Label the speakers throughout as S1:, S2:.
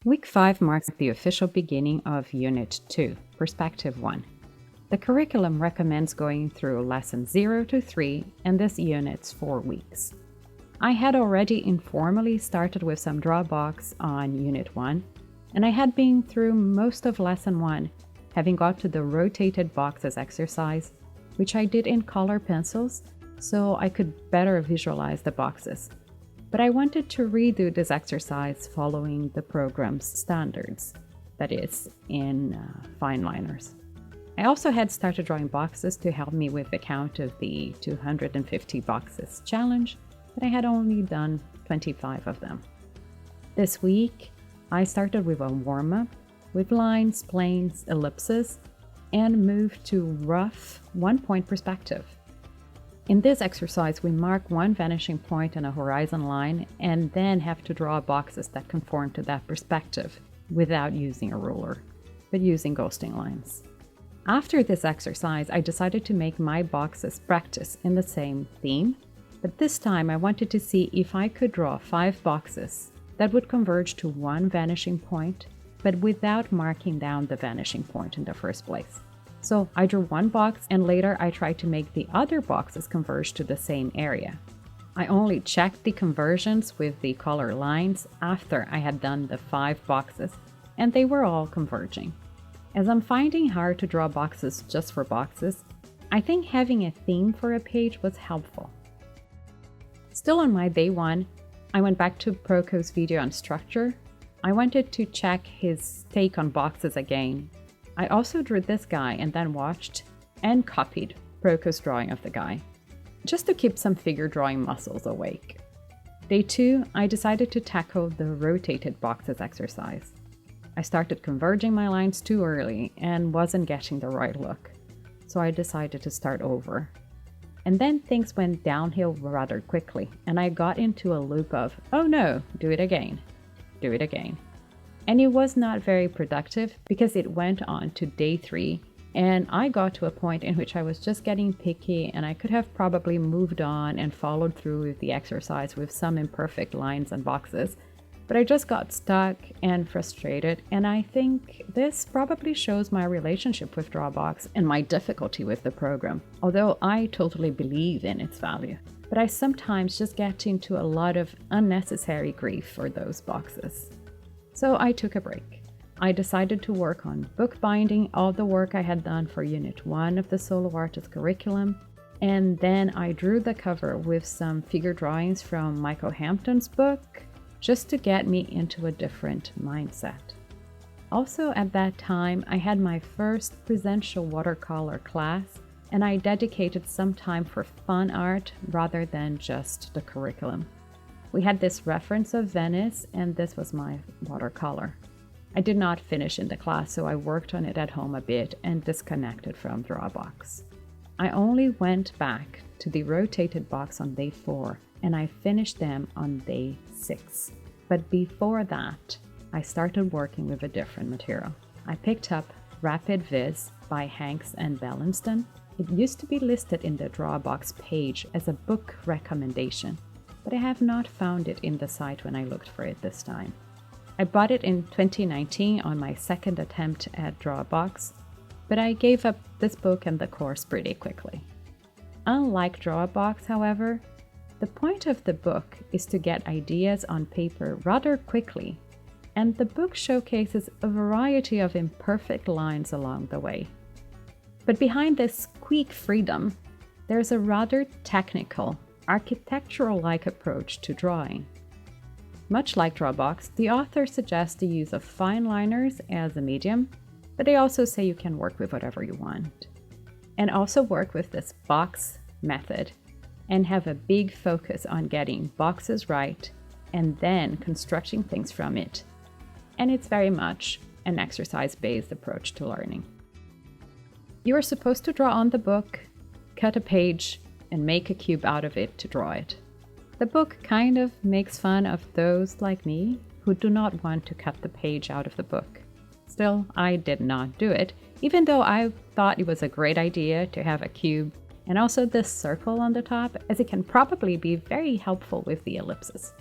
S1: Week 5 marks the official beginning of Unit 2, Perspective 1. The curriculum recommends going through Lesson 0 to 3, and this unit's 4 weeks. I had already informally started with some drawbox on Unit 1, and I had been through most of Lesson 1, having got to the rotated boxes exercise, which I did in color pencils, so I could better visualize the boxes. But I wanted to redo this exercise following the program's standards, that is, in fine liners. I also had started drawing boxes to help me with the count of the 250 boxes challenge, but I had only done 25 of them. This week, I started with a warm-up with lines, planes, ellipses, and moved to rough one-point perspective. In this exercise, we mark one vanishing point and a horizon line and then have to draw boxes that conform to that perspective without using a ruler, but using ghosting lines. After this exercise, I decided to make my boxes practice in the same theme, but this time I wanted to see if I could draw 5 boxes that would converge to one vanishing point, but without marking down the vanishing point in the first place. So I drew one box and later I tried to make the other boxes converge to the same area. I only checked the conversions with the color lines after I had done the 5 boxes, and they were all converging. As I'm finding hard to draw boxes just for boxes, I think having a theme for a page was helpful. Still on my day 1, I went back to Proko's video on structure. I wanted to check his take on boxes again. I also drew this guy and then watched and copied Proko's drawing of the guy, just to keep some figure drawing muscles awake. Day 2, I decided to tackle the rotated boxes exercise. I started converging my lines too early and wasn't getting the right look, so I decided to start over. And then things went downhill rather quickly, and I got into a loop of, oh no, do it again, do it again. And it was not very productive because it went on to day 3, and I got to a point in which I was just getting picky and I could have probably moved on and followed through with the exercise with some imperfect lines and boxes. But I just got stuck and frustrated, and I think this probably shows my relationship with Drawbox and my difficulty with the program, although I totally believe in its value. But I sometimes just get into a lot of unnecessary grief for those boxes. So I took a break. I decided to work on bookbinding all the work I had done for Unit 1 of the Solo Artist curriculum, and then I drew the cover with some figure drawings from Michael Hampton's book, just to get me into a different mindset. Also at that time, I had my first presential watercolor class, and I dedicated some time for fun art rather than just the curriculum. We had this reference of Venice, and this was my watercolor. I did not finish in the class, so I worked on it at home a bit and disconnected from Drawbox. I only went back to the rotated box on day 4, and I finished them on day 6. But before that, I started working with a different material. I picked up Rapid Viz by Hanks and Belliston. It used to be listed in the Drawbox page as a book recommendation, but I have not found it in the site when I looked for it this time. I bought it in 2019 on my second attempt at Drawbox, but I gave up this book and the course pretty quickly. Unlike Drawbox, however, the point of the book is to get ideas on paper rather quickly, and the book showcases a variety of imperfect lines along the way. But behind this quick freedom, there's a rather technical, architectural-like approach to drawing. Much like Drawbox, the author suggests the use of fine liners as a medium, but they also say you can work with whatever you want. And also work with this box method and have a big focus on getting boxes right and then constructing things from it. And it's very much an exercise-based approach to learning. You are supposed to draw on the book, cut a page, and make a cube out of it to draw it. The book kind of makes fun of those like me who do not want to cut the page out of the book. Still, I did not do it, even though I thought it was a great idea to have a cube and also this circle on the top, as it can probably be very helpful with the ellipses.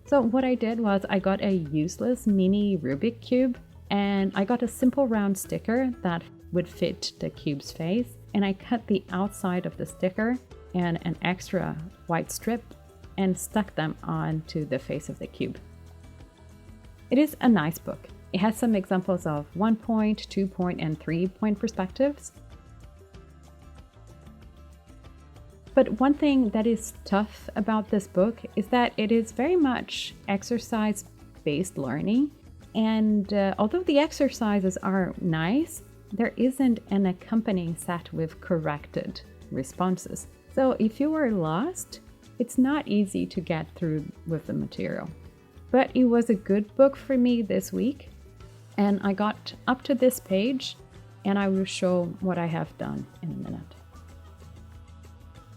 S1: So what I did was I got a useless mini Rubik cube and I got a simple round sticker that would fit the cube's face, and I cut the outside of the sticker and an extra white strip and stuck them onto the face of the cube. It is a nice book. It has some examples of 1 point, 2 point, and 3 point perspectives. But one thing that is tough about this book is that it is very much exercise-based learning. And although the exercises are nice, there isn't an accompanying set with corrected responses. So if you are lost, it's not easy to get through with the material. But it was a good book for me this week. And I got up to this page, and I will show what I have done in a minute.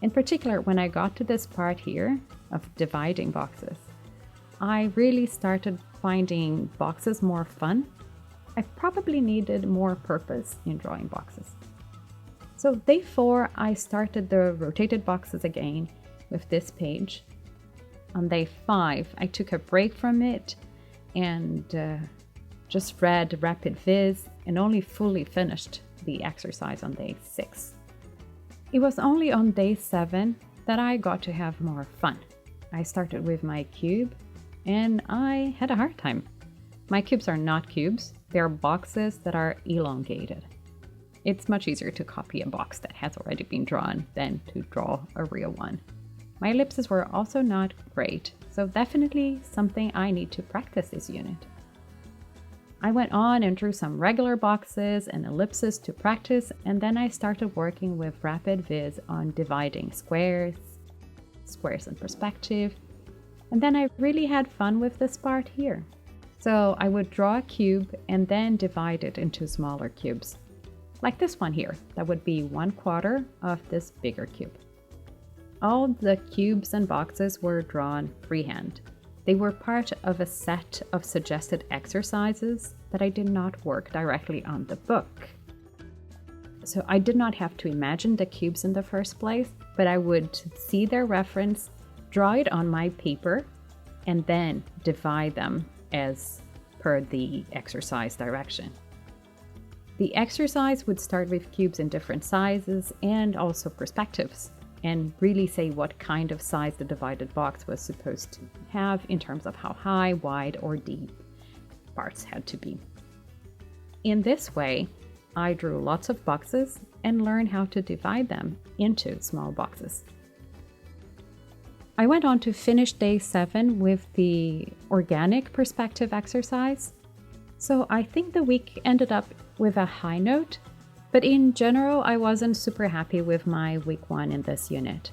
S1: In particular, when I got to this part here of dividing boxes, I really started finding boxes more fun. I probably needed more purpose in drawing boxes. So day 4, I started the rotated boxes again with this page. On day 5, I took a break from it and just read Rapid Viz and only fully finished the exercise on day 6. It was only on day 7 that I got to have more fun. I started with my cube and I had a hard time. My cubes are not cubes, they are boxes that are elongated. It's much easier to copy a box that has already been drawn than to draw a real one. My ellipses were also not great, so definitely something I need to practice this unit. I went on and drew some regular boxes and ellipses to practice, and then I started working with Rapid Viz on dividing squares in perspective, and then I really had fun with this part here. So I would draw a cube and then divide it into smaller cubes. Like this one here, that would be 1/4 of this bigger cube. All the cubes and boxes were drawn freehand. They were part of a set of suggested exercises that I did not work directly on the book. So I did not have to imagine the cubes in the first place, but I would see their reference, draw it on my paper, and then divide them as per the exercise direction. The exercise would start with cubes in different sizes and also perspectives, and really say what kind of size the divided box was supposed to have in terms of how high, wide, or deep parts had to be. In this way, I drew lots of boxes and learned how to divide them into small boxes. I went on to finish day 7 with the organic perspective exercise. So I think the week ended up with a high note, but in general, I wasn't super happy with my week 1 in this unit.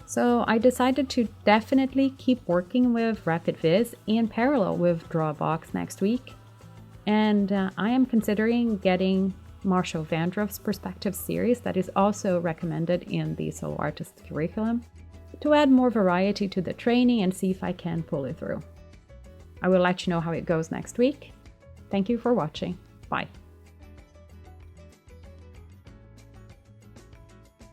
S1: So I decided to definitely keep working with Rapid Viz in parallel with Drawbox next week. And I am considering getting Marshall Vandroff's perspective series that is also recommended in the solo artist curriculum to add more variety to the training and see if I can pull it through. I will let you know how it goes next week. Thank you for watching. Bye.